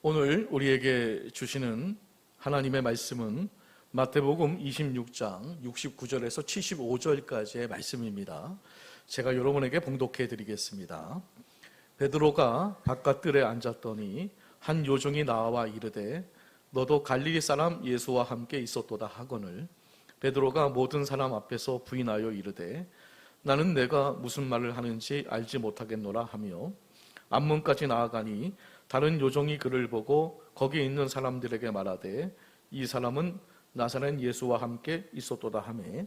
오늘 우리에게 주시는 하나님의 말씀은 마태복음 26장 69절에서 75절까지의 말씀입니다. 제가 여러분에게 봉독해 드리겠습니다. 베드로가 바깥들에 앉았더니 한 요종이 나와 이르되 너도 갈릴리 사람 예수와 함께 있었도다 하거늘 베드로가 모든 사람 앞에서 부인하여 이르되 나는 내가 무슨 말을 하는지 알지 못하겠노라 하며 앞문까지 나아가니 다른 요종이 그를 보고 거기 있는 사람들에게 말하되 이 사람은 나사렛 예수와 함께 있었도다 하매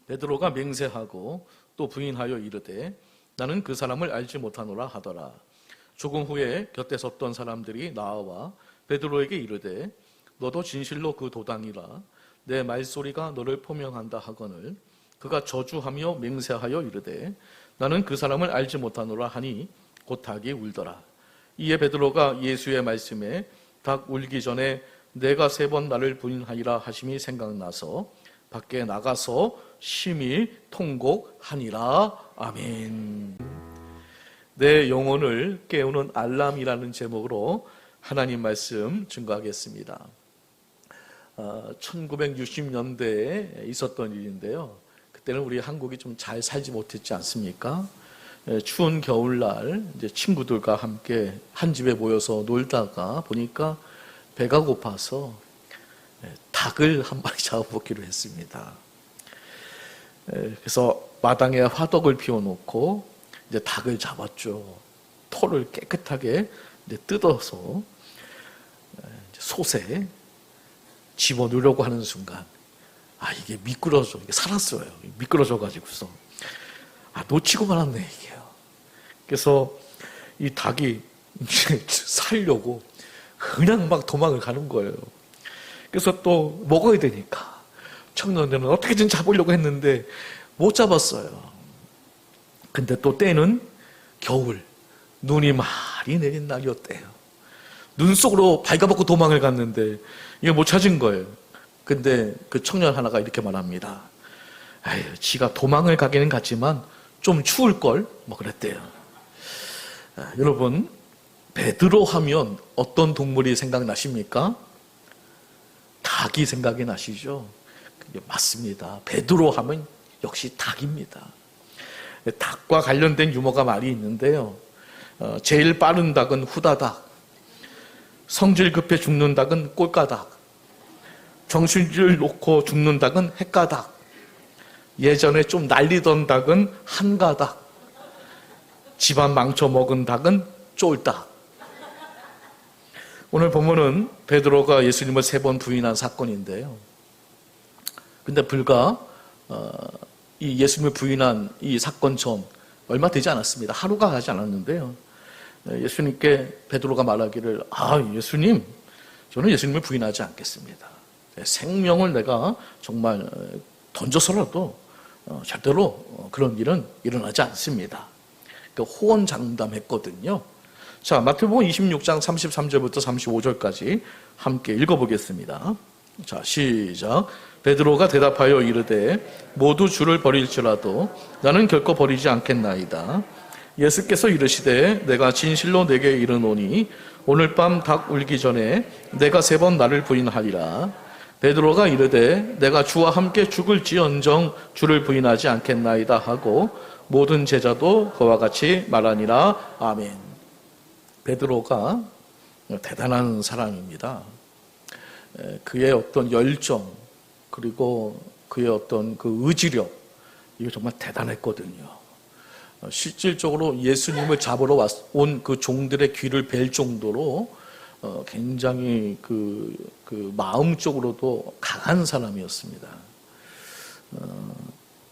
베드로가 맹세하고 또 부인하여 이르되 나는 그 사람을 알지 못하노라 하더라. 조금 후에 곁에 섰던 사람들이 나와 베드로에게 이르되 너도 진실로 그 도당이라 내 말소리가 너를 포명한다 하거늘 그가 저주하며 맹세하여 이르되 나는 그 사람을 알지 못하노라 하니 곧 닭이 울더라. 이에 베드로가 예수의 말씀에 닭 울기 전에 내가 3번 나를 부인하리라 하심이 생각나서 밖에 나가서 심히 통곡하니라. 아멘. 내 영혼을 깨우는 알람이라는 제목으로 하나님 말씀 증거하겠습니다. 1960년대에 있었던 일인데요. 그때는 우리 한국이 좀 잘 살지 못했지 않습니까? 추운 겨울날 이제 친구들과 함께 한 집에 모여서 놀다가 보니까 배가 고파서 닭을 한 마리 잡아보기로 했습니다. 그래서 마당에 화덕을 피워놓고 이제 닭을 잡았죠. 털을 깨끗하게 이제 뜯어서 솥에 집어넣으려고 하는 순간 이게 미끄러져, 이게 살았어요. 미끄러져가지고서 놓치고 말았네 이게요. 그래서 이 닭이 살려고 그냥 막 도망을 가는 거예요. 그래서 또 먹어야 되니까 청년들은 어떻게든 잡으려고 했는데 못 잡았어요. 근데 또 때는 겨울, 눈이 많이 내린 날이었대요. 눈 속으로 발가벗고 도망을 갔는데 이거 못 찾은 거예요. 근데 그 청년 하나가 이렇게 말합니다. 지가 도망을 가기는 갔지만 좀 추울걸? 뭐 그랬대요. 여러분, 베드로 하면 어떤 동물이 생각나십니까? 닭이 생각이 나시죠? 맞습니다. 베드로 하면 역시 닭입니다. 닭과 관련된 유머가 많이 있는데요. 제일 빠른 닭은 후다닥, 성질 급해 죽는 닭은 꼴까닭, 정신줄 놓고 죽는 닭은 헷가닥, 예전에 좀 날리던 닭은 한가닥, 집안 망쳐먹은 닭은 쫄딱. 오늘 본문은 베드로가 예수님을 3번 부인한 사건인데요. 근데 불과 이 예수님을 부인한 이 사건 전 얼마 되지 않았습니다. 하루가 가지 않았는데요. 예수님께 베드로가 말하기를 예수님, 저는 예수님을 부인하지 않겠습니다. 생명을 내가 정말 던져서라도 절대로 그런 일은 일어나지 않습니다. 그러니까 호언장담했거든요. 자, 마태복음 26장 33절부터 35절까지 함께 읽어보겠습니다. 자, 시작. 베드로가 대답하여 이르되 모두 주를 버릴지라도 나는 결코 버리지 않겠나이다. 예수께서 이르시되 내가 진실로 내게 이르노니 오늘 밤 닭 울기 전에 내가 3번 나를 부인하리라. 베드로가 이르되 내가 주와 함께 죽을지언정 주를 부인하지 않겠나이다 하고 모든 제자도 그와 같이 말하니라. 아멘. 베드로가 대단한 사람입니다. 그의 어떤 열정 그리고 그의 어떤 그 의지력, 이거 정말 대단했거든요. 실질적으로 예수님을 잡으러 온 그 종들의 귀를 벨 정도로 굉장히 그 마음적으로도 강한 사람이었습니다.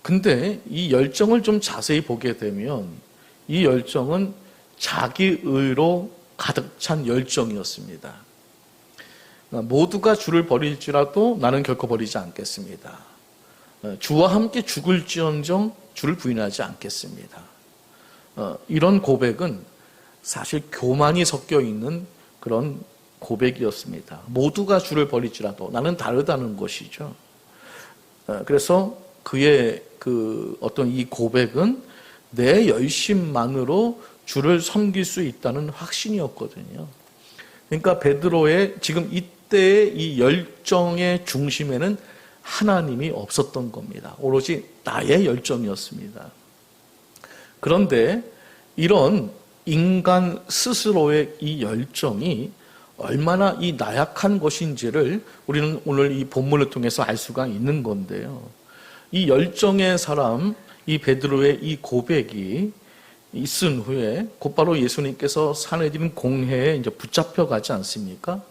근데 이 열정을 좀 자세히 보게 되면 이 열정은 자기의로 가득 찬 열정이었습니다. 모두가 주를 버릴지라도 나는 결코 버리지 않겠습니다. 주와 함께 죽을지언정 주를 부인하지 않겠습니다. 이런 고백은 사실 교만이 섞여 있는 그런 고백이었습니다. 모두가 주를 버릴지라도 나는 다르다는 것이죠. 그래서 그의 그 어떤 이 고백은 내 열심만으로 주를 섬길 수 있다는 확신이었거든요. 그러니까 베드로의 지금 이때의 이 열정의 중심에는 하나님이 없었던 겁니다. 오로지 나의 열정이었습니다. 그런데 이런 인간 스스로의 이 열정이 얼마나 이 나약한 것인지를 우리는 오늘 이 본문을 통해서 알 수가 있는 건데요. 이 열정의 사람, 이 베드로의 이 고백이 있은 후에 곧바로 예수님께서 산헤드린 공회에 이제 붙잡혀 가지 않습니까?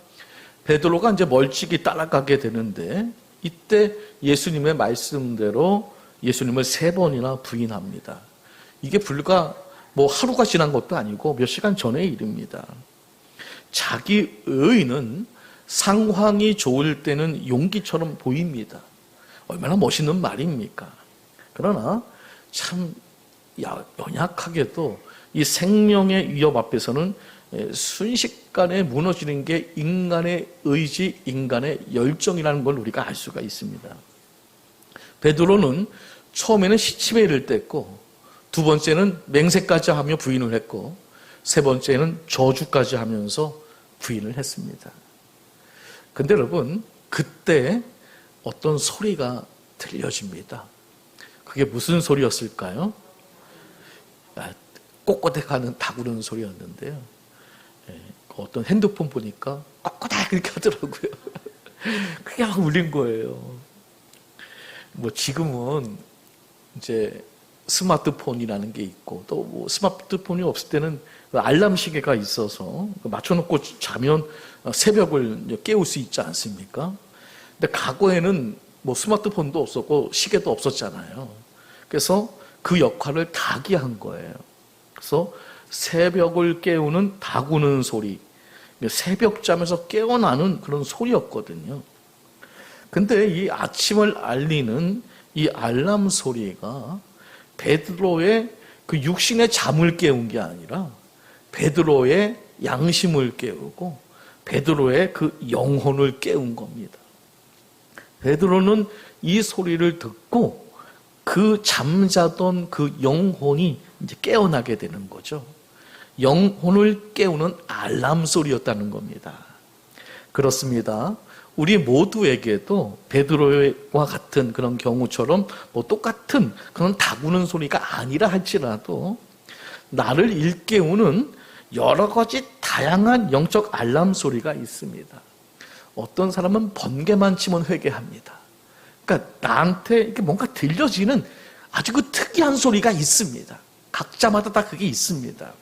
베드로가 이제 멀찍이 따라가게 되는데 이때 예수님의 말씀대로 예수님을 3번이나 부인합니다. 이게 불과 뭐 하루가 지난 것도 아니고 몇 시간 전의 일입니다. 자기 의의는 상황이 좋을 때는 용기처럼 보입니다. 얼마나 멋있는 말입니까? 그러나 참 연약하게도 이 생명의 위협 앞에서는 순식간에 무너지는 게 인간의 의지, 인간의 열정이라는 걸 우리가 알 수가 있습니다. 베드로는 처음에는 시치미를 뗐고, 두 번째는 맹세까지 하며 부인을 했고, 세 번째는 저주까지 하면서 부인을 했습니다. 근데 여러분, 그때 어떤 소리가 들려집니다. 그게 무슨 소리였을까요? 꼬꼬댁하는 다구르는 소리였는데요. 어떤 핸드폰 보니까 꼬꼬댁 이렇게 하더라고요. 그게 막 울린 거예요. 뭐 지금은 이제 스마트폰이라는 게 있고 또 뭐 스마트폰이 없을 때는 알람 시계가 있어서 맞춰놓고 자면 새벽을 깨울 수 있지 않습니까? 근데 과거에는 뭐 스마트폰도 없었고 시계도 없었잖아요. 그래서 그 역할을 닭이 한 거예요. 그래서 새벽을 깨우는 닭 우는 소리, 새벽잠에서 깨어나는 그런 소리였거든요. 근데 이 아침을 알리는 이 알람 소리가 베드로의 그 육신의 잠을 깨운 게 아니라 베드로의 양심을 깨우고 베드로의 그 영혼을 깨운 겁니다. 베드로는 이 소리를 듣고 그 잠자던 그 영혼이 이제 깨어나게 되는 거죠. 영혼을 깨우는 알람 소리였다는 겁니다. 그렇습니다. 우리 모두에게도 베드로와 같은 그런 경우처럼 뭐 똑같은 그런 다구는 소리가 아니라 할지라도 나를 일깨우는 여러 가지 다양한 영적 알람 소리가 있습니다. 어떤 사람은 번개만 치면 회개합니다. 그러니까 나한테 이렇게 뭔가 들려지는 아주 그 특이한 소리가 있습니다. 각자마다 다 그게 있습니다.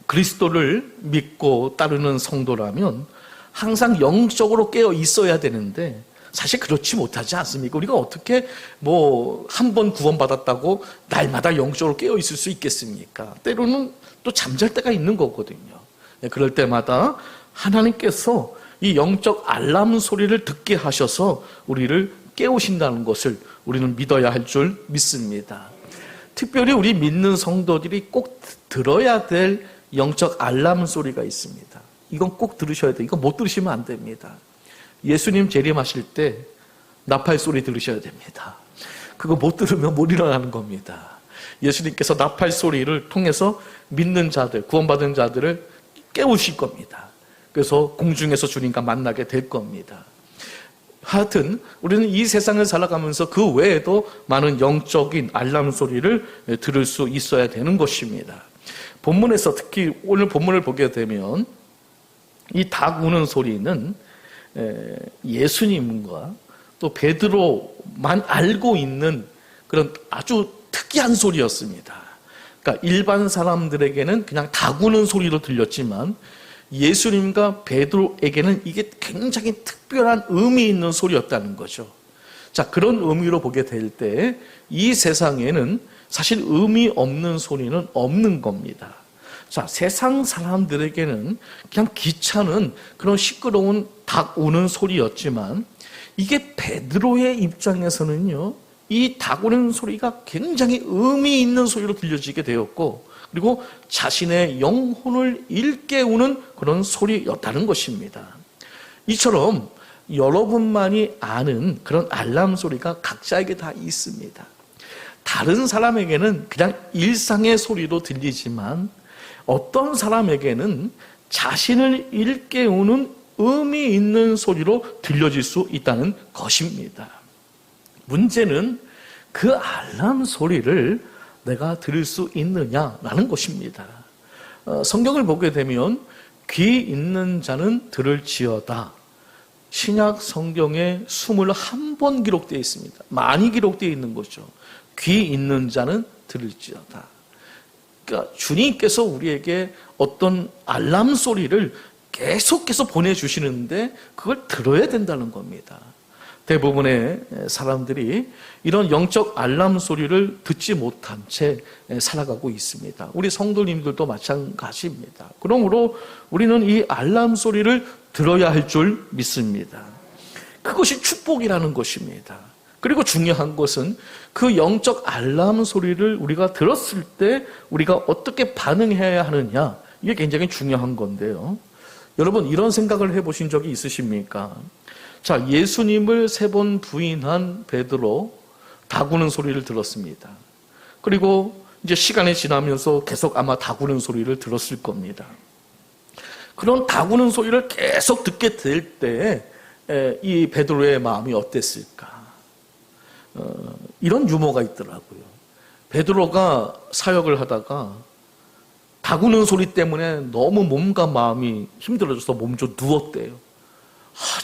그리스도를 믿고 따르는 성도라면 항상 영적으로 깨어 있어야 되는데 사실 그렇지 못하지 않습니까? 우리가 어떻게 뭐 한 번 구원받았다고 날마다 영적으로 깨어 있을 수 있겠습니까? 때로는 또 잠잘 때가 있는 거거든요. 그럴 때마다 하나님께서 이 영적 알람 소리를 듣게 하셔서 우리를 깨우신다는 것을 우리는 믿어야 할 줄 믿습니다. 특별히 우리 믿는 성도들이 꼭 들어야 될 영적 알람 소리가 있습니다. 이건 꼭 들으셔야 돼요. 이거 못 들으시면 안 됩니다. 예수님 재림하실 때 나팔 소리 들으셔야 됩니다. 그거 못 들으면 못 일어나는 겁니다. 예수님께서 나팔 소리를 통해서 믿는 자들, 구원받은 자들을 깨우실 겁니다. 그래서 공중에서 주님과 만나게 될 겁니다. 하여튼 우리는 이 세상을 살아가면서 그 외에도 많은 영적인 알람 소리를 들을 수 있어야 되는 것입니다. 본문에서 특히 오늘 본문을 보게 되면 이 닭 우는 소리는 예수님과 또 베드로만 알고 있는 그런 아주 특이한 소리였습니다. 그러니까 일반 사람들에게는 그냥 닭 우는 소리로 들렸지만 예수님과 베드로에게는 이게 굉장히 특별한 의미 있는 소리였다는 거죠. 자, 그런 의미로 보게 될 때 이 세상에는 사실 의미 없는 소리는 없는 겁니다. 자, 세상 사람들에게는 그냥 귀찮은 그런 시끄러운 닭 우는 소리였지만 이게 베드로의 입장에서는요, 이 닭 우는 소리가 굉장히 의미 있는 소리로 들려지게 되었고, 그리고 자신의 영혼을 일깨우는 그런 소리였다는 것입니다. 이처럼 여러분만이 아는 그런 알람 소리가 각자에게 다 있습니다. 다른 사람에게는 그냥 일상의 소리로 들리지만 어떤 사람에게는 자신을 일깨우는 의미 있는 소리로 들려질 수 있다는 것입니다. 문제는 그 알람 소리를 내가 들을 수 있느냐라는 것입니다. 성경을 보게 되면 귀 있는 자는 들을지어다. 신약 성경에 21번 기록되어 있습니다. 많이 기록되어 있는 거죠. 귀 있는 자는 들을지어다. 그러니까 주님께서 우리에게 어떤 알람 소리를 계속해서 보내주시는데 그걸 들어야 된다는 겁니다. 대부분의 사람들이 이런 영적 알람 소리를 듣지 못한 채 살아가고 있습니다. 우리 성도님들도 마찬가지입니다. 그러므로 우리는 이 알람 소리를 들어야 할 줄 믿습니다. 그것이 축복이라는 것입니다. 그리고 중요한 것은 그 영적 알람 소리를 우리가 들었을 때 우리가 어떻게 반응해야 하느냐, 이게 굉장히 중요한 건데요. 여러분, 이런 생각을 해보신 적이 있으십니까? 자, 예수님을 3번 부인한 베드로 다구는 소리를 들었습니다. 그리고 이제 시간이 지나면서 계속 아마 다구는 소리를 들었을 겁니다. 그런 다구는 소리를 계속 듣게 될 때 이 베드로의 마음이 어땠을까? 이런 유머가 있더라고요. 베드로가 사역을 하다가 다구는 소리 때문에 너무 몸과 마음이 힘들어져서 몸좀 누웠대요.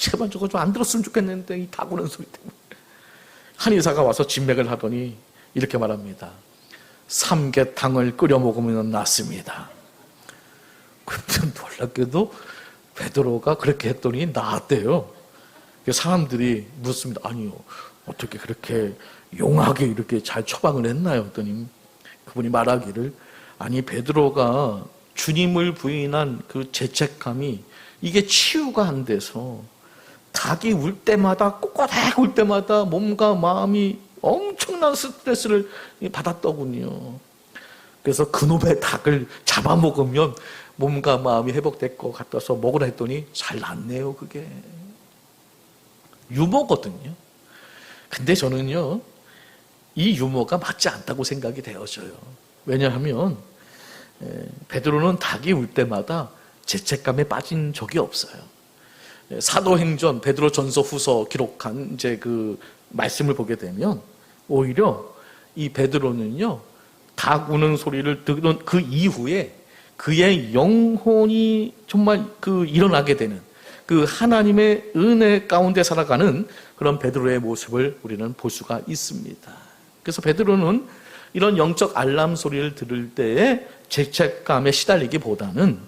제발 저거 좀 안 들었으면 좋겠는데, 이 다구는 소리 때문에. 한의사가 와서 진맥을 하더니 이렇게 말합니다. 삼계탕을 끓여 먹으면 낫습니다. 근데 놀랍게도 베드로가 그렇게 했더니 나았대요. 사람들이 묻습니다. 아니요, 어떻게 그렇게 용하게 이렇게 잘 처방을 했나요? 했더니 그분이 말하기를, 아니, 베드로가 주님을 부인한 그 죄책감이 이게 치유가 안 돼서 닭이 울 때마다, 꼬꼬닥 울 때마다 몸과 마음이 엄청난 스트레스를 받았더군요. 그래서 그놈의 닭을 잡아먹으면 몸과 마음이 회복될 것 같아서 먹으라 했더니 잘 낫네요, 그게. 유머거든요. 근데 저는요, 이 유머가 맞지 않다고 생각이 되어져요. 왜냐하면 베드로는 닭이 울 때마다 죄책감에 빠진 적이 없어요. 사도행전 베드로 전서 후서 기록한 이제 그 말씀을 보게 되면 오히려 이 베드로는요, 닭 우는 소리를 듣는 그 이후에 그의 영혼이 정말 일어나게 되는 그 하나님의 은혜 가운데 살아가는 그런 베드로의 모습을 우리는 볼 수가 있습니다. 그래서 베드로는 이런 영적 알람 소리를 들을 때에 죄책감에 시달리기보다는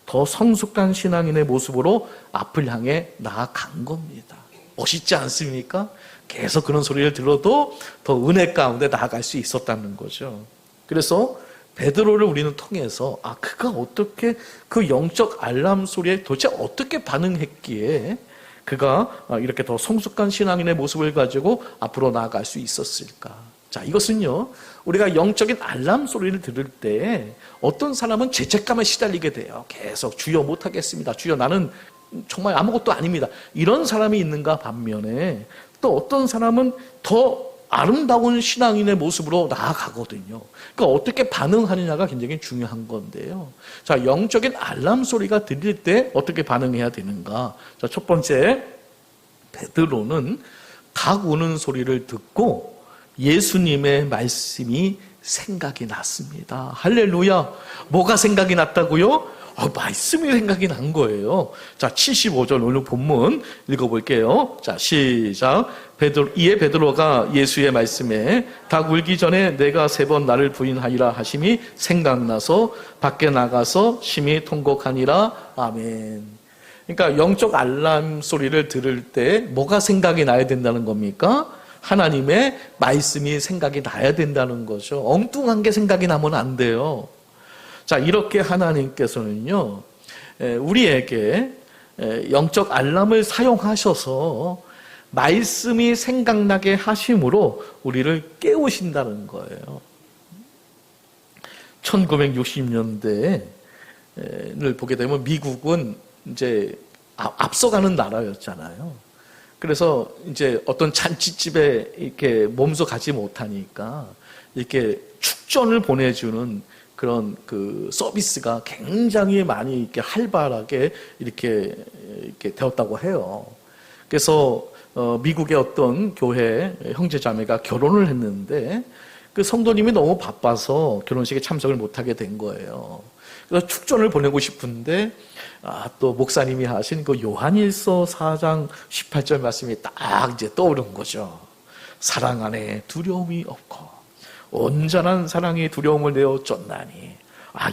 더 성숙한 신앙인의 모습으로 앞을 향해 나아간 겁니다. 멋있지 않습니까? 계속 그런 소리를 들어도 더 은혜 가운데 나아갈 수 있었다는 거죠. 그래서 베드로를 우리는 통해서 그가 어떻게 그 영적 알람 소리에 도대체 어떻게 반응했기에 그가 이렇게 더 성숙한 신앙인의 모습을 가지고 앞으로 나아갈 수 있었을까? 자, 이것은요, 우리가 영적인 알람 소리를 들을 때 어떤 사람은 죄책감에 시달리게 돼요. 계속 주여 못하겠습니다. 주여 나는 정말 아무것도 아닙니다. 이런 사람이 있는가 반면에 또 어떤 사람은 더 아름다운 신앙인의 모습으로 나아가거든요. 그러니까 어떻게 반응하느냐가 굉장히 중요한 건데요. 자, 영적인 알람 소리가 들릴 때 어떻게 반응해야 되는가? 자, 첫 번째, 베드로는 닭 우는 소리를 듣고 예수님의 말씀이 생각이 났습니다. 할렐루야. 뭐가 생각이 났다고요? 말씀이 생각이 난 거예요. 자, 75절 오늘 본문 읽어볼게요. 자, 시작. 이에 베드로가 예수의 말씀에 닭 울기 전에 내가 3번 나를 부인하리라 하심이 생각나서 밖에 나가서 심히 통곡하니라. 아멘. 그러니까 영적 알람 소리를 들을 때 뭐가 생각이 나야 된다는 겁니까? 하나님의 말씀이 생각이 나야 된다는 거죠. 엉뚱한 게 생각이 나면 안 돼요. 자, 이렇게 하나님께서는요, 우리에게 영적 알람을 사용하셔서 말씀이 생각나게 하심으로 우리를 깨우신다는 거예요. 1960년대를 보게 되면 미국은 이제 앞서가는 나라였잖아요. 그래서 이제 어떤 잔치집에 이렇게 몸소 가지 못하니까 이렇게 축전을 보내주는 그런 그 서비스가 굉장히 많이 이렇게 활발하게 이렇게 되었다고 해요. 그래서 미국의 어떤 교회 형제자매가 결혼을 했는데 그 성도님이 너무 바빠서 결혼식에 참석을 못하게 된 거예요. 그래서 축전을 보내고 싶은데 또 목사님이 하신 그 요한일서 4장 18절 말씀이 딱 이제 떠오른 거죠. 사랑 안에 두려움이 없고 온전한 사랑이 두려움을 내어 쫓나니.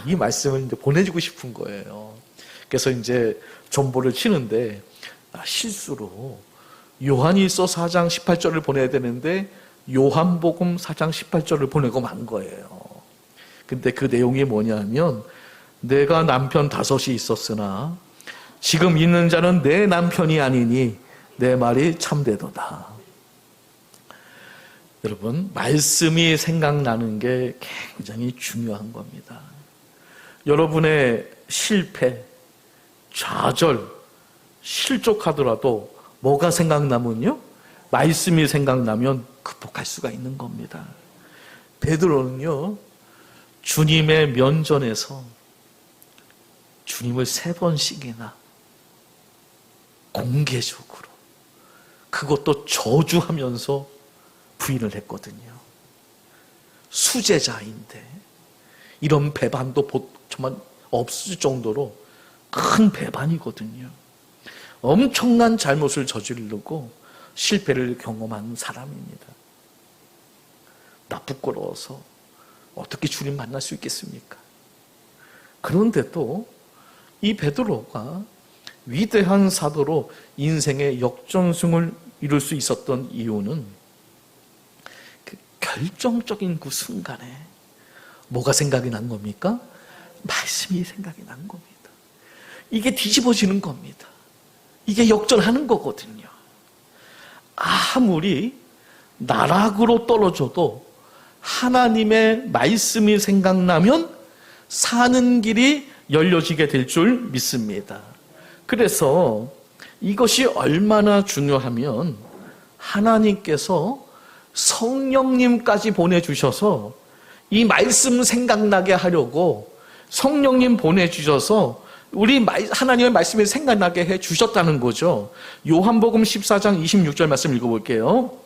이 말씀을 이제 보내주고 싶은 거예요. 그래서 이제 전보를 치는데 실수로 요한일서 4장 18절을 보내야 되는데 요한복음 4장 18절을 보내고 만 거예요. 근데 그 내용이 뭐냐면 내가 남편 5이 있었으나 지금 있는 자는 내 남편이 아니니 내 말이 참되도다. 여러분, 말씀이 생각나는 게 굉장히 중요한 겁니다. 여러분의 실패, 좌절, 실족하더라도 뭐가 생각나면요? 말씀이 생각나면 극복할 수가 있는 겁니다. 베드로는요, 주님의 면전에서 주님을 3번씩이나 공개적으로 그것도 저주하면서 부인을 했거든요. 수제자인데 이런 배반도 정말 없을 정도로 큰 배반이거든요. 엄청난 잘못을 저지르고 실패를 경험한 사람입니다. 나 부끄러워서 어떻게 주님 만날 수 있겠습니까? 그런데도 이 베드로가 위대한 사도로 인생의 역전승을 이룰 수 있었던 이유는 그 결정적인 그 순간에 뭐가 생각이 난 겁니까? 말씀이 생각이 난 겁니다. 이게 뒤집어지는 겁니다. 이게 역전하는 거거든요. 아무리 나락으로 떨어져도 하나님의 말씀이 생각나면 사는 길이 열려지게 될 줄 믿습니다. 그래서 이것이 얼마나 중요하면 하나님께서 성령님까지 보내주셔서 이 말씀 생각나게 하려고 성령님 보내주셔서 우리 하나님의 말씀이 생각나게 해주셨다는 거죠. 요한복음 14장 26절 말씀 읽어볼게요.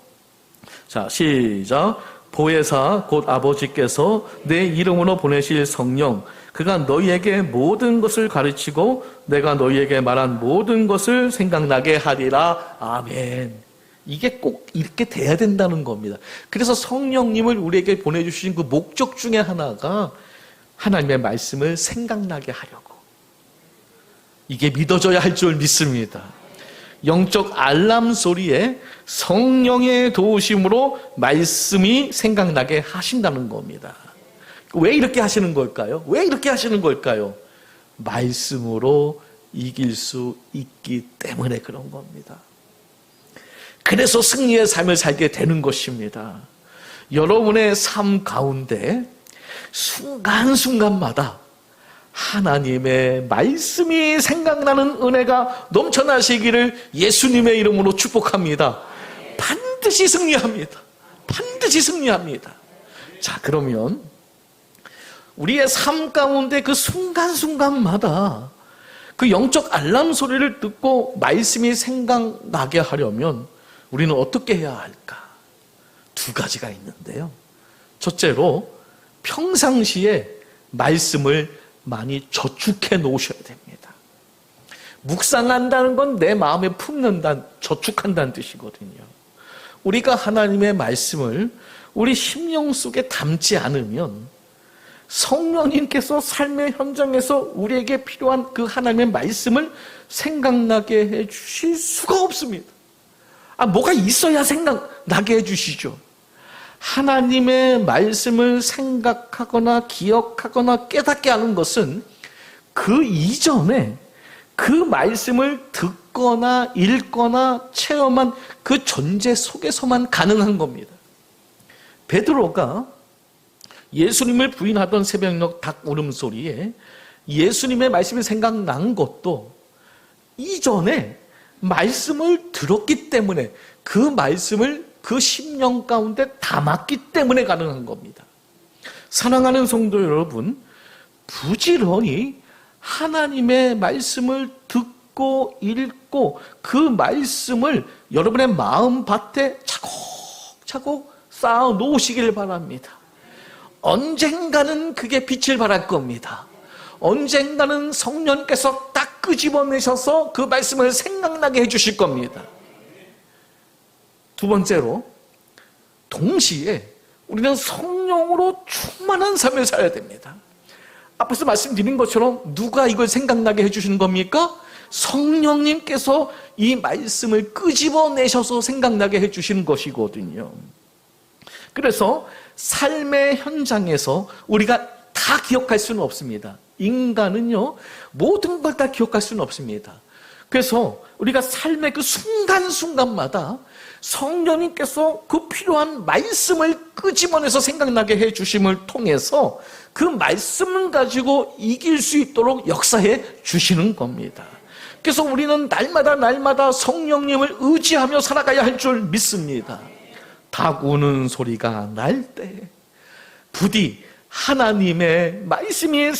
자, 시작. 보혜사 곧 아버지께서 내 이름으로 보내실 성령 그가 너희에게 모든 것을 가르치고 내가 너희에게 말한 모든 것을 생각나게 하리라. 아멘. 이게 꼭 이렇게 돼야 된다는 겁니다. 그래서 성령님을 우리에게 보내주신 그 목적 중에 하나가 하나님의 말씀을 생각나게 하려고. 이게 믿어져야 할 줄 믿습니다. 영적 알람 소리에 성령의 도우심으로 말씀이 생각나게 하신다는 겁니다. 왜 이렇게 하시는 걸까요? 왜 이렇게 하시는 걸까요? 말씀으로 이길 수 있기 때문에 그런 겁니다. 그래서 승리의 삶을 살게 되는 것입니다. 여러분의 삶 가운데 순간순간마다 하나님의 말씀이 생각나는 은혜가 넘쳐나시기를 예수님의 이름으로 축복합니다. 반드시 승리합니다. 반드시 승리합니다. 자, 그러면 우리의 삶 가운데 그 순간순간마다 그 영적 알람 소리를 듣고 말씀이 생각나게 하려면 우리는 어떻게 해야 할까? 2가지가 있는데요. 첫째로 평상시에 말씀을 많이 저축해 놓으셔야 됩니다. 묵상한다는 건 내 마음에 품는다, 저축한다는 뜻이거든요. 우리가 하나님의 말씀을 우리 심령 속에 담지 않으면 성령님께서 삶의 현장에서 우리에게 필요한 그 하나님의 말씀을 생각나게 해 주실 수가 없습니다. 뭐가 있어야 생각나게 해 주시죠. 하나님의 말씀을 생각하거나 기억하거나 깨닫게 하는 것은 그 이전에 그 말씀을 듣거나 읽거나 체험한 그 존재 속에서만 가능한 겁니다. 베드로가 예수님을 부인하던 새벽녘 닭 울음소리에 예수님의 말씀이 생각난 것도 이전에 말씀을 들었기 때문에 그 말씀을 그 심령 가운데 담았기 때문에 가능한 겁니다. 사랑하는 성도 여러분, 부지런히 하나님의 말씀을 듣고 읽고 그 말씀을 여러분의 마음밭에 차곡차곡 쌓아 놓으시길 바랍니다. 언젠가는 그게 빛을 발할 겁니다. 언젠가는 성령께서 딱 끄집어내셔서 그 말씀을 생각나게 해주실 겁니다. 두 번째로, 동시에 우리는 성령으로 충만한 삶을 살아야 됩니다. 앞에서 말씀드린 것처럼 누가 이걸 생각나게 해주시는 겁니까? 성령님께서 이 말씀을 끄집어내셔서 생각나게 해주시는 것이거든요. 그래서 삶의 현장에서 우리가 다 기억할 수는 없습니다. 인간은요, 모든 걸 다 기억할 수는 없습니다. 그래서 우리가 삶의 그 순간순간마다 성령님께서 그 필요한 말씀을 끄집어내서 생각나게 해주심을 통해서 그 말씀을 가지고 이길 수 있도록 역사해 주시는 겁니다. 그래서 우리는 날마다 성령님을 의지하며 살아가야 할 줄 믿습니다. 닭 우는 소리가 날 때 부디 하나님의 말씀이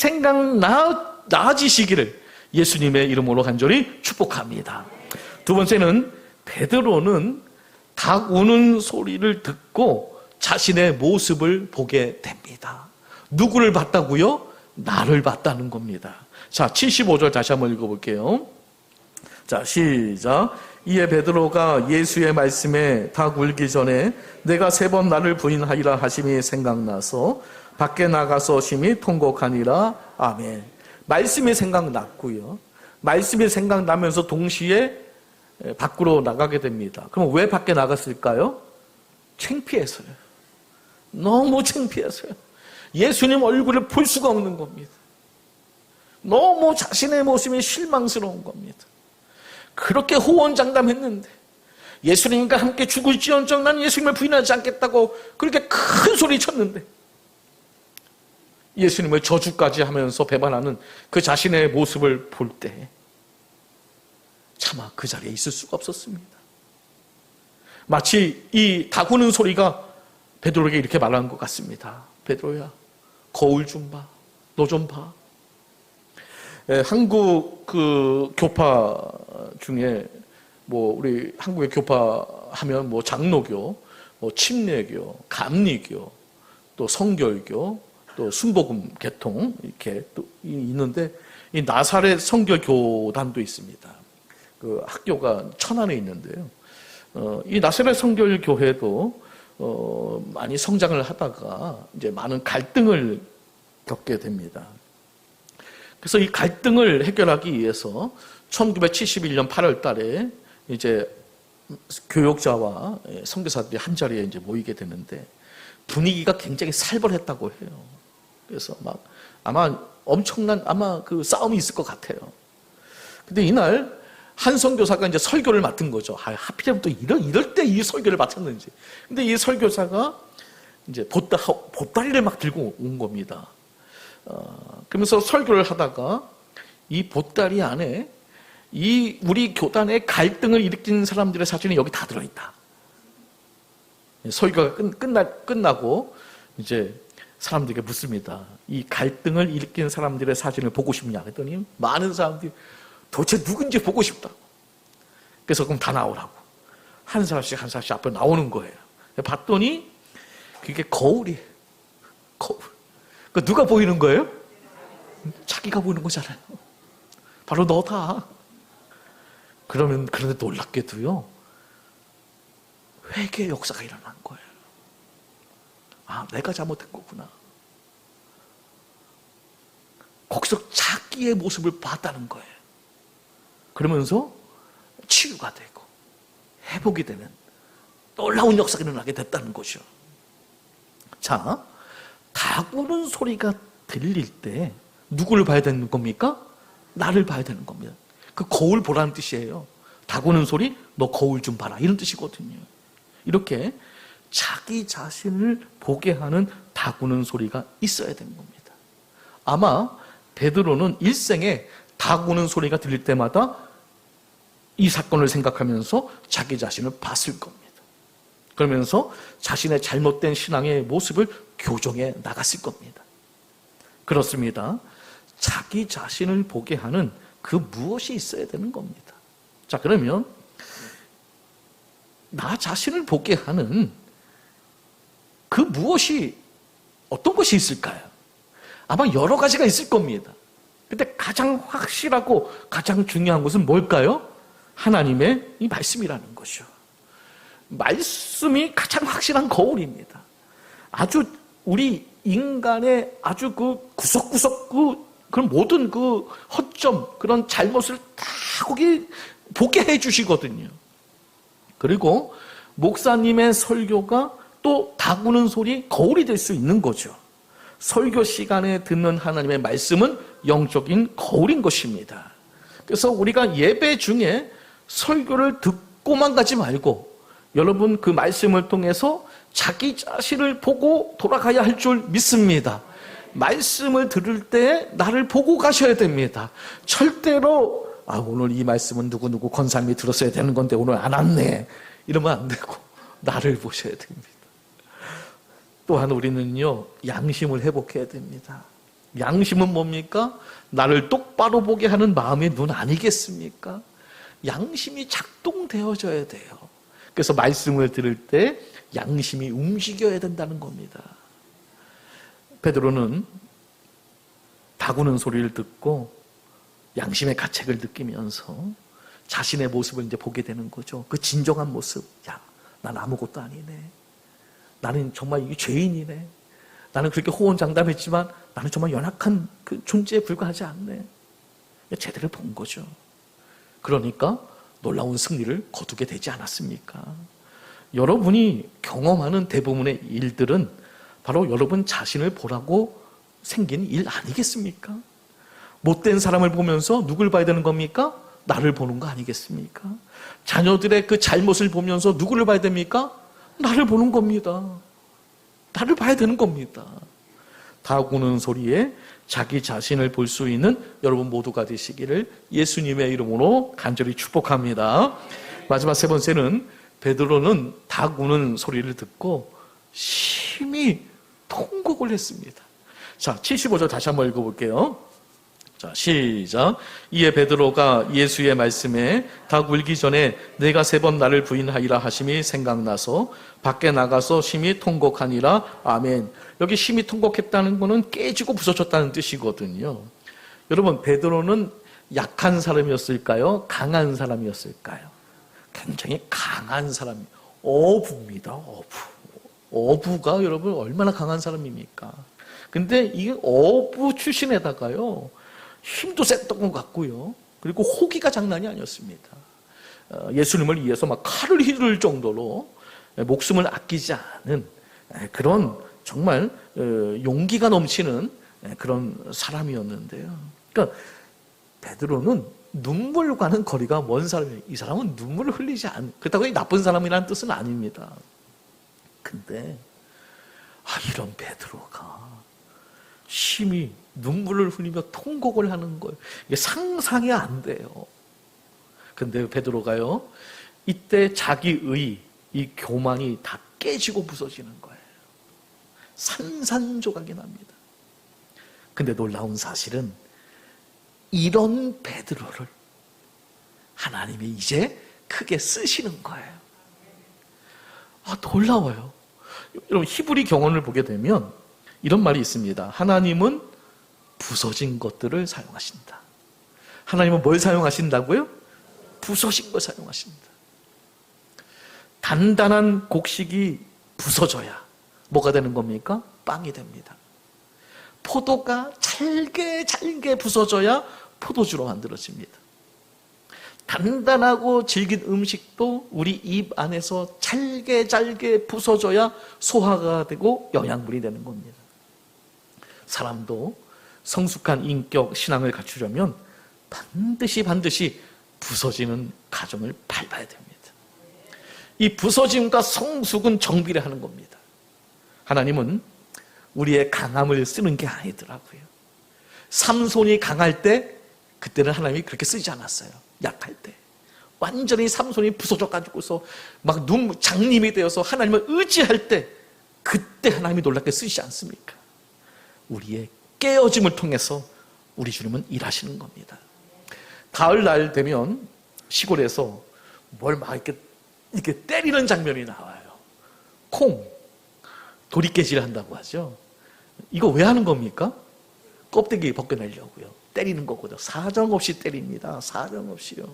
나아지시기를 예수님의 이름으로 간절히 축복합니다. 두 번째는, 베드로는 닭 우는 소리를 듣고 자신의 모습을 보게 됩니다. 누구를 봤다고요? 나를 봤다는 겁니다. 자, 75절 다시 한번 읽어볼게요. 자, 시작. 이에 베드로가 예수의 말씀에 닭 울기 전에 내가 3번 나를 부인하리라 하심이 생각나서 밖에 나가서 심히 통곡하니라. 아멘. 말씀이 생각났고요. 말씀이 생각나면서 동시에 밖으로 나가게 됩니다. 그럼 왜 밖에 나갔을까요? 창피해서요. 너무 창피해서요. 예수님 얼굴을 볼 수가 없는 겁니다. 너무 자신의 모습이 실망스러운 겁니다. 그렇게 호언장담했는데, 예수님과 함께 죽을지언정 난 예수님을 부인하지 않겠다고 그렇게 큰 소리 쳤는데, 예수님을 저주까지 하면서 배반하는 그 자신의 모습을 볼 때 차마 그 자리에 있을 수가 없었습니다. 마치 이 닭 우는 소리가 베드로에게 이렇게 말하는 것 같습니다. 베드로야, 거울 좀 봐. 너 좀 봐. 한국 그 교파 중에 우리 한국의 교파 하면 장로교, 침례교, 감리교, 또 성결교, 또 순복음 계통 이렇게 또 있는데, 이 나사렛 성결교단도 있습니다. 그 학교가 천안에 있는데요. 이 나사렛 성결교회도 많이 성장을 하다가 이제 많은 갈등을 겪게 됩니다. 그래서 이 갈등을 해결하기 위해서 1971년 8월 달에 이제 교역자와 선교사들이 한 자리에 이제 모이게 되는데, 분위기가 굉장히 살벌했다고 해요. 그래서 아마 엄청난 그 싸움이 있을 것 같아요. 근데 이날 한 선교사가 이제 설교를 맡은 거죠. 하필이면 또 이럴 때 이 설교를 맡았는지. 근데 이 설교사가 이제 보따리를 막 들고 온 겁니다. 그러면서 설교를 하다가 이 보따리 안에 우리 교단의 갈등을 일으킨 사람들의 사진이 여기 다 들어있다. 설교가 끝나고 이제 사람들에게 묻습니다. 이 갈등을 일으킨 사람들의 사진을 보고 싶냐 했더니 많은 사람들이 도대체 누군지 보고 싶다고. 그래서 그럼 다 나오라고. 한 사람씩 앞에 나오는 거예요. 봤더니 그게 거울이에요. 거울. 그 누가 보이는 거예요? 자기가 보이는 거잖아요. 바로 너다. 그런데 놀랍게도요, 회개의 역사가 일어난 거예요. 내가 잘못한 거구나. 거기서 자기의 모습을 봤다는 거예요. 그러면서 치유가 되고 회복이 되는 놀라운 역사가 일어나게 됐다는 거죠. 자, 닭 우는 소리가 들릴 때 누구를 봐야 되는 겁니까? 나를 봐야 되는 겁니다. 그 거울 보라는 뜻이에요. 닭 우는 소리, 너 거울 좀 봐라, 이런 뜻이거든요. 이렇게 자기 자신을 보게 하는 닭 우는 소리가 있어야 되는 겁니다. 아마 베드로는 일생에 닭 우는 소리가 들릴 때마다 이 사건을 생각하면서 자기 자신을 봤을 겁니다. 그러면서 자신의 잘못된 신앙의 모습을 교정해 나갔을 겁니다. 그렇습니다. 자기 자신을 보게 하는 그 무엇이 있어야 되는 겁니다. 자, 그러면 나 자신을 보게 하는 그 무엇이 어떤 것이 있을까요? 아마 여러 가지가 있을 겁니다. 근데 가장 확실하고 가장 중요한 것은 뭘까요? 하나님의 이 말씀이라는 것이요. 말씀이 가장 확실한 거울입니다. 아주 우리 인간의 아주 그 구석구석 그런 모든 그 허점, 그런 잘못을 다 거기 보게 해주시거든요. 그리고 목사님의 설교가 또 다구는 소리 거울이 될 수 있는 거죠. 설교 시간에 듣는 하나님의 말씀은 영적인 거울인 것입니다. 그래서 우리가 예배 중에 설교를 듣고만 가지 말고 여러분 그 말씀을 통해서 자기 자신을 보고 돌아가야 할 줄 믿습니다. 말씀을 들을 때 나를 보고 가셔야 됩니다. 절대로 오늘 이 말씀은 누구누구 권사님이 들었어야 되는 건데 오늘 안 왔네 이러면 안 되고 나를 보셔야 됩니다. 또한 우리는요, 양심을 회복해야 됩니다. 양심은 뭡니까? 나를 똑바로 보게 하는 마음의 눈 아니겠습니까? 양심이 작동되어져야 돼요. 그래서 말씀을 들을 때 양심이 움직여야 된다는 겁니다. 베드로는 다구는 소리를 듣고 양심의 가책을 느끼면서 자신의 모습을 이제 보게 되는 거죠. 그 진정한 모습. 야, 난 아무것도 아니네. 나는 정말 이 죄인이네. 나는 그렇게 호언장담했지만 나는 정말 연약한 그 존재에 불과하지 않네. 제대로 본 거죠. 그러니까 놀라운 승리를 거두게 되지 않았습니까? 여러분이 경험하는 대부분의 일들은 바로 여러분 자신을 보라고 생긴 일 아니겠습니까? 못된 사람을 보면서 누굴 봐야 되는 겁니까? 나를 보는 거 아니겠습니까? 자녀들의 그 잘못을 보면서 누구를 봐야 됩니까? 나를 보는 겁니다. 나를 봐야 되는 겁니다. 다구는 소리에 자기 자신을 볼 수 있는 여러분 모두가 되시기를 예수님의 이름으로 간절히 축복합니다. 마지막 세 번째는 베드로는 다구는 소리를 듣고 심히 통곡을 했습니다. 자, 75절 다시 한번 읽어볼게요. 자, 시작. 이에 베드로가 예수의 말씀에 다 울기 전에 내가 3번 나를 부인하리라 하심이 생각나서 밖에 나가서 심히 통곡하니라. 아멘. 여기 심히 통곡했다는 것은 깨지고 부서졌다는 뜻이거든요. 여러분, 베드로는 약한 사람이었을까요? 강한 사람이었을까요? 굉장히 강한 사람이에요. 어부입니다. 어부가 여러분 얼마나 강한 사람입니까? 근데 이게 어부 출신에다가요, 힘도 셌던 것 같고요. 그리고 호기가 장난이 아니었습니다. 예수님을 위해서 막 칼을 휘두를 정도로 목숨을 아끼지 않은 그런 정말 용기가 넘치는 그런 사람이었는데요. 그러니까 베드로는 눈물과는 거리가 먼 사람이에요. 이 사람은 눈물을 흘리지 않는, 그렇다고 나쁜 사람이라는 뜻은 아닙니다. 근데 이런 베드로가 심히 눈물을 흘리며 통곡을 하는 거예요. 이게 상상이 안 돼요. 근데 베드로가요, 이때 자기의 이 교만이 다 깨지고 부서지는 거예요. 산산조각이 납니다. 근데 놀라운 사실은 이런 베드로를 하나님이 이제 크게 쓰시는 거예요. 놀라워요. 여러분, 히브리 경언을 보게 되면 이런 말이 있습니다. 하나님은 부서진 것들을 사용하신다. 하나님은 뭘 사용하신다고요? 부서진 걸 사용하신다. 단단한 곡식이 부서져야 뭐가 되는 겁니까? 빵이 됩니다. 포도가 잘게 잘게 부서져야 포도주로 만들어집니다. 단단하고 질긴 음식도 우리 입 안에서 잘게 잘게 부서져야 소화가 되고 영양분이 되는 겁니다. 사람도 성숙한 인격, 신앙을 갖추려면 반드시 부서지는 과정을 밟아야 됩니다. 이 부서짐과 성숙은 정비를 하는 겁니다. 하나님은 우리의 강함을 쓰는 게 아니더라고요. 삼손이 강할 때 그때는 하나님이 그렇게 쓰지 않았어요. 약할 때 완전히 삼손이 부서져가지고서 막 장님이 되어서 하나님을 의지할 때 그때 하나님이 놀랍게 쓰시지 않습니까? 우리의 깨어짐을 통해서 우리 주님은 일하시는 겁니다. 가을날 되면 시골에서 뭘 막 이렇게 때리는 장면이 나와요. 콩, 도리깨질 한다고 하죠. 이거 왜 하는 겁니까? 껍데기 벗겨내려고요. 때리는 거거든요. 사정없이 때립니다. 사정없이요.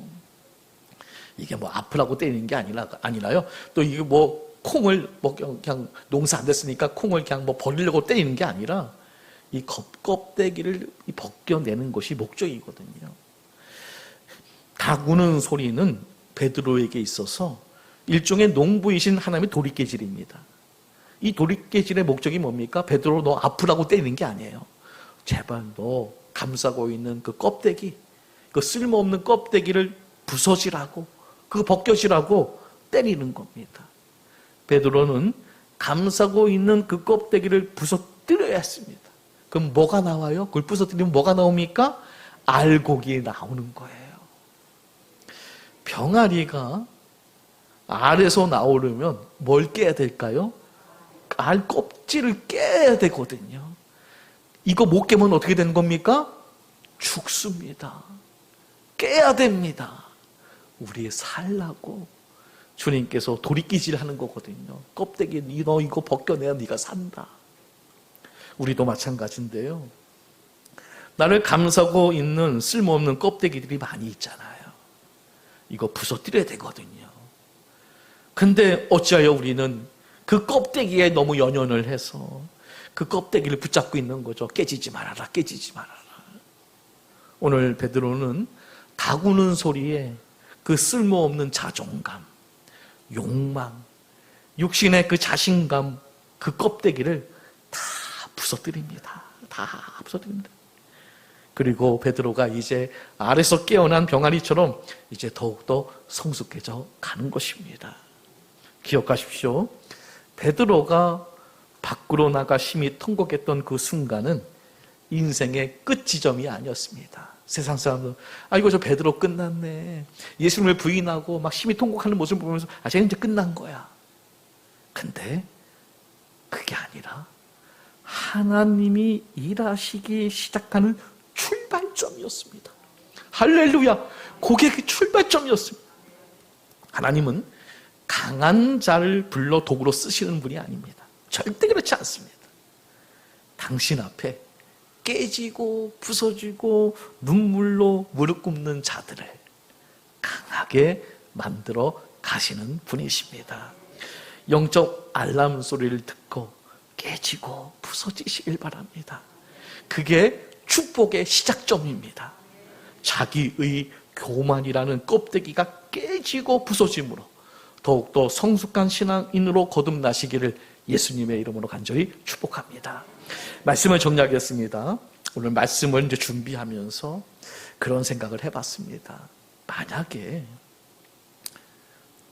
이게 뭐 아프라고 때리는 게 아니라요. 또 이게 뭐 콩을 뭐 그냥 농사 안 됐으니까 콩을 그냥 뭐 버리려고 때리는 게 아니라 이 껍데기를 벗겨내는 것이 목적이거든요. 닭 우는 소리는 베드로에게 있어서 일종의 농부이신 하나님의 도리깨질입니다. 이 도리깨질의 목적이 뭡니까? 베드로 너 아프라고 때리는 게 아니에요. 제발 너 감싸고 있는 그 껍데기, 그 쓸모없는 껍데기를 부서지라고, 그거 벗겨지라고 때리는 겁니다. 베드로는 감싸고 있는 그 껍데기를 부서뜨려야 했습니다. 그럼 뭐가 나와요? 그걸 부서뜨리면 뭐가 나옵니까? 알곡이 나오는 거예요. 병아리가 알에서 나오려면 뭘 깨야 될까요? 알 껍질을 깨야 되거든요. 이거 못 깨면 어떻게 되는 겁니까? 죽습니다. 깨야 됩니다. 우리 살라고 주님께서 도리끼질 하는 거거든요. 껍데기 너 이거 벗겨내야 네가 산다. 우리도 마찬가지인데요. 나를 감싸고 있는 쓸모없는 껍데기들이 많이 있잖아요. 이거 부서뜨려야 되거든요. 근데 어찌하여 우리는 그 껍데기에 너무 연연을 해서 그 껍데기를 붙잡고 있는 거죠. 깨지지 말아라, 깨지지 말아라. 오늘 베드로는 닭 우는 소리에 그 쓸모없는 자존감, 욕망, 육신의 그 자신감, 그 껍데기를 다 부서뜨립니다. 다 부서뜨립니다. 그리고 베드로가 이제 알에서 깨어난 병아리처럼 이제 더욱더 성숙해져 가는 것입니다. 기억하십시오. 베드로가 밖으로 나가 심히 통곡했던 그 순간은 인생의 끝 지점이 아니었습니다. 세상 사람들은 이거 저 베드로 끝났네. 예수님을 부인하고 막 심히 통곡하는 모습을 보면서 쟤는 이제 끝난 거야. 근데 그게 아니라 하나님이 일하시기 시작하는 출발점이었습니다. 할렐루야. 그게 그 출발점이었습니다. 하나님은 강한 자를 불러 도구로 쓰시는 분이 아닙니다. 절대 그렇지 않습니다. 당신 앞에 깨지고 부서지고 눈물로 무릎 꿇는 자들을 강하게 만들어 가시는 분이십니다. 영적 알람 소리를 듣고 깨지고 부서지시길 바랍니다. 그게 축복의 시작점입니다. 자기의 교만이라는 껍데기가 깨지고 부서짐으로 더욱더 성숙한 신앙인으로 거듭나시기를 예수님의 이름으로 간절히 축복합니다. 말씀을 정리하겠습니다. 오늘 말씀을 이제 준비하면서 그런 생각을 해봤습니다. 만약에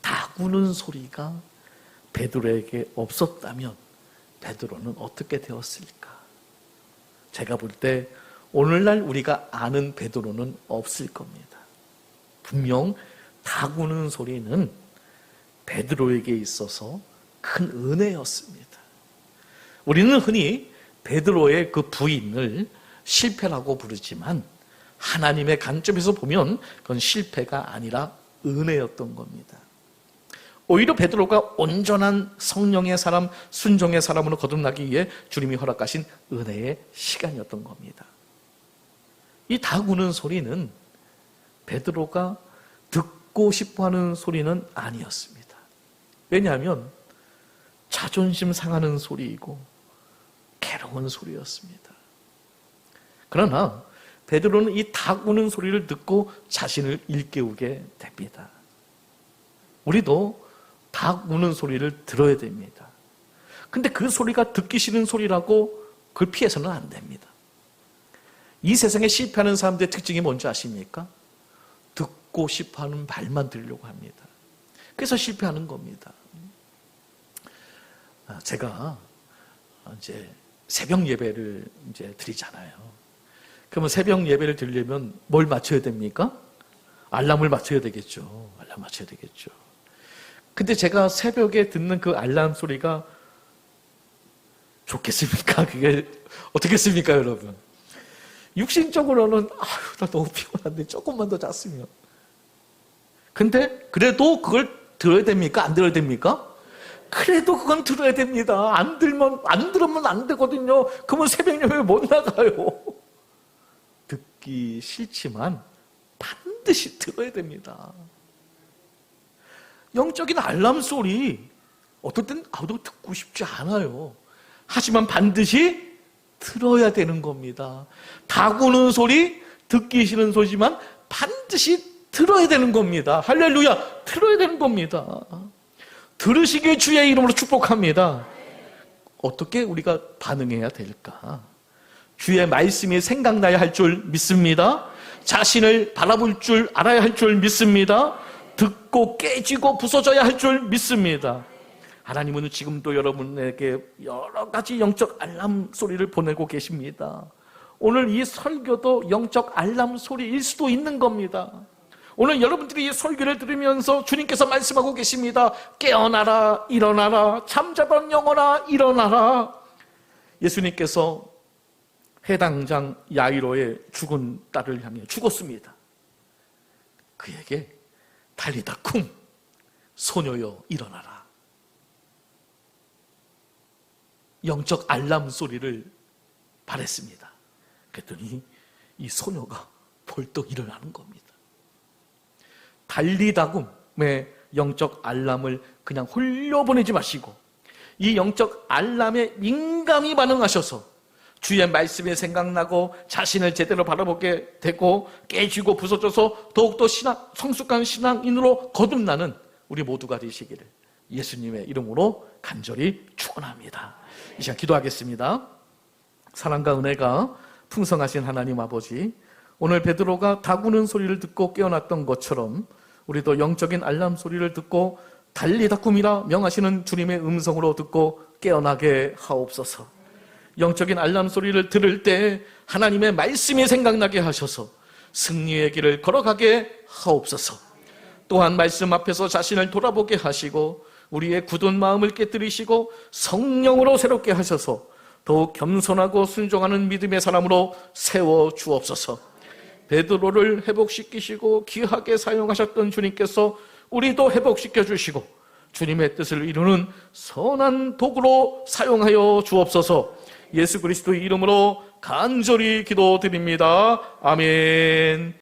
닭 우는 소리가 베드로에게 없었다면 베드로는 어떻게 되었을까? 제가 볼 때 오늘날 우리가 아는 베드로는 없을 겁니다. 분명 닭 우는 소리는 베드로에게 있어서 큰 은혜였습니다. 우리는 흔히 베드로의 그 부인을 실패라고 부르지만 하나님의 관점에서 보면 그건 실패가 아니라 은혜였던 겁니다. 오히려 베드로가 온전한 성령의 사람, 순종의 사람으로 거듭나기 위해 주님이 허락하신 은혜의 시간이었던 겁니다. 이 닭 우는 소리는 베드로가 듣고 싶어하는 소리는 아니었습니다. 왜냐하면 자존심 상하는 소리이고 괴로운 소리였습니다. 그러나 베드로는 이 닭 우는 소리를 듣고 자신을 일깨우게 됩니다. 우리도 닭 우는 소리를 들어야 됩니다. 근데 그 소리가 듣기 싫은 소리라고 그걸 피해서는 안 됩니다. 이 세상에 실패하는 사람들의 특징이 뭔지 아십니까? 듣고 싶어하는 말만 들으려고 합니다. 그래서 실패하는 겁니다. 제가 이제 새벽 예배를 이제 드리잖아요. 그러면 새벽 예배를 드리려면 뭘 맞춰야 됩니까? 알람을 맞춰야 되겠죠. 알람 맞춰야 되겠죠. 근데 제가 새벽에 듣는 그 알람 소리가 좋겠습니까? 그게 어떻겠습니까, 여러분? 육신적으로는 나 너무 피곤한데 조금만 더 잤으면. 근데 그래도 그걸 들어야 됩니까? 안 들어야 됩니까? 그래도 그건 들어야 됩니다. 안 들으면 안 되거든요. 그러면 새벽 예배 못 나가요. 듣기 싫지만 반드시 들어야 됩니다. 영적인 알람 소리 어떨 땐 듣고 싶지 않아요. 하지만 반드시 들어야 되는 겁니다. 다구는 소리, 듣기 싫은 소리지만 반드시 들어야 되는 겁니다. 할렐루야, 들어야 되는 겁니다. 들으시길 주의 이름으로 축복합니다. 어떻게 우리가 반응해야 될까? 주의 말씀이 생각나야 할 줄 믿습니다. 자신을 바라볼 줄 알아야 할 줄 믿습니다. 듣고 깨지고 부서져야 할 줄 믿습니다. 하나님은 지금도 여러분에게 여러 가지 영적 알람 소리를 보내고 계십니다. 오늘 이 설교도 영적 알람 소리일 수도 있는 겁니다. 오늘 여러분들이 이 설교를 들으면서 주님께서 말씀하고 계십니다. 깨어나라, 일어나라, 잠자던 영혼아 일어나라. 예수님께서 해당장 야이로의 죽은 딸을 향해 죽었습니다. 그에게 달리다 쿵, 소녀여 일어나라. 영적 알람 소리를 발했습니다. 그랬더니 이 소녀가 벌떡 일어나는 겁니다. 달리다굼의 영적 알람을 그냥 홀려보내지 마시고 이 영적 알람에 민감히 반응하셔서 주의 말씀이 생각나고 자신을 제대로 바라보게 되고 깨지고 부서져서 더욱더 성숙한 신앙인으로 거듭나는 우리 모두가 되시기를 예수님의 이름으로 간절히 축원합니다. 이 시간 기도하겠습니다. 사랑과 은혜가 풍성하신 하나님 아버지, 오늘 베드로가 다구는 소리를 듣고 깨어났던 것처럼 우리도 영적인 알람 소리를 듣고 달리다굼이라 명하시는 주님의 음성으로 듣고 깨어나게 하옵소서. 영적인 알람 소리를 들을 때 하나님의 말씀이 생각나게 하셔서 승리의 길을 걸어가게 하옵소서. 또한 말씀 앞에서 자신을 돌아보게 하시고 우리의 굳은 마음을 깨뜨리시고 성령으로 새롭게 하셔서 더욱 겸손하고 순종하는 믿음의 사람으로 세워주옵소서. 베드로를 회복시키시고 귀하게 사용하셨던 주님께서 우리도 회복시켜 주시고 주님의 뜻을 이루는 선한 도구로 사용하여 주옵소서. 예수 그리스도의 이름으로 간절히 기도드립니다. 아멘.